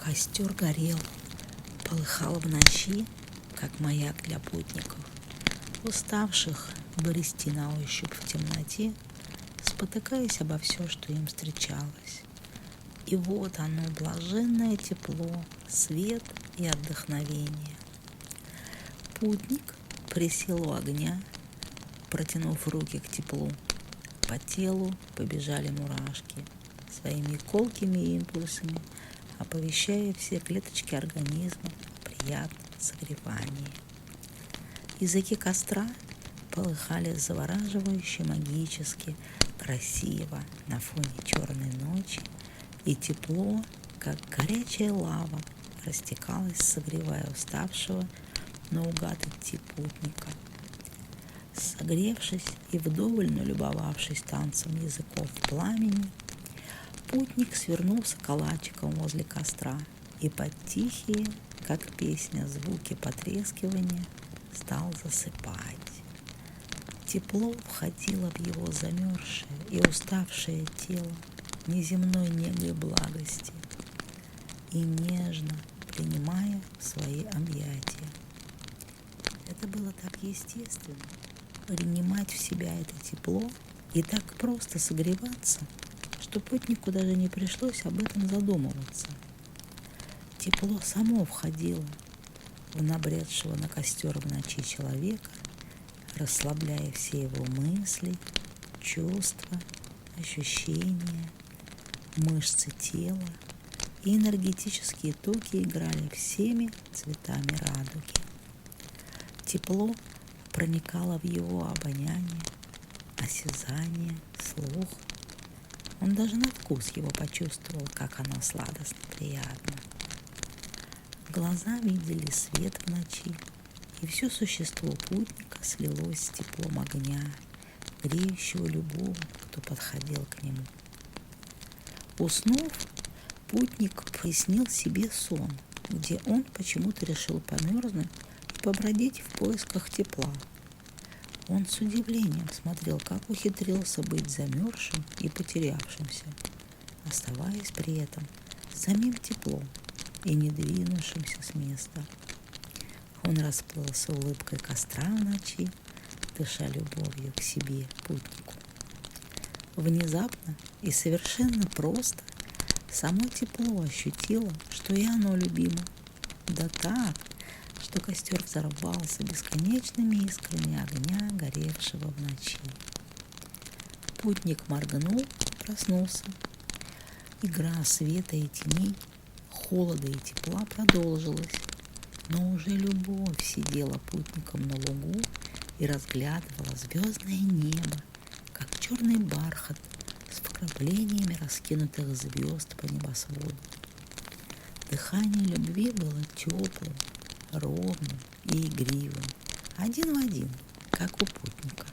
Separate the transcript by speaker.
Speaker 1: Костер горел, полыхал в ночи, как маяк для путников, уставших брести на ощупь в темноте, спотыкаясь обо все, что им встречалось. И вот оно, блаженное тепло, свет и отдохновение. Путник присел у огня, протянув руки к теплу. По телу побежали мурашки, своими колкими импульсами оповещая все клеточки организма о приятном согревании. Языки костра полыхали завораживающе, магически, красиво на фоне черной ночи, и тепло, как горячая лава, растекалось, согревая уставшего наугад идти путника. Согревшись и вдоволь налюбовавшись танцем языков пламени, путник свернулся калачиком возле костра и под тихие, как песня, звуки потрескивания стал засыпать. Тепло входило в его замерзшее и уставшее тело неземной негой благости и нежно принимая в свои объятия. Это было так естественно, принимать в себя это тепло и так просто согреваться, что путнику даже не пришлось об этом задумываться. Тепло само входило в набредшего на костер в ночи человека, расслабляя все его мысли, чувства, ощущения, мышцы тела, и энергетические токи играли всеми цветами радуги. Тепло проникало в его обоняние, осязание, слух. Он даже на вкус его почувствовал, как оно сладостно приятно. Глаза видели свет в ночи, и все существо путника слилось с теплом огня, греющего любого, кто подходил к нему. Уснув, путник приснил себе сон, где он почему-то решил померзнуть и побродить в поисках тепла. Он с удивлением смотрел, как ухитрился быть замерзшим и потерявшимся, оставаясь при этом самим теплом и не двинувшимся с места. Он расплылся улыбкой костра в ночи, дыша любовью к себе, путнику. Внезапно и совершенно просто само тепло ощутило, что и оно любимо. Да так, что костер взорвался бесконечными искрами огня, горевшего в ночи. Путник моргнул и проснулся. Игра света и теней, холода и тепла продолжилась, но уже любовь сидела путником на лугу и разглядывала звездное небо, как черный бархат с вкраплениями раскинутых звезд по небосводу. Дыхание любви было теплым, ровным и игривым, один в один, как у путника.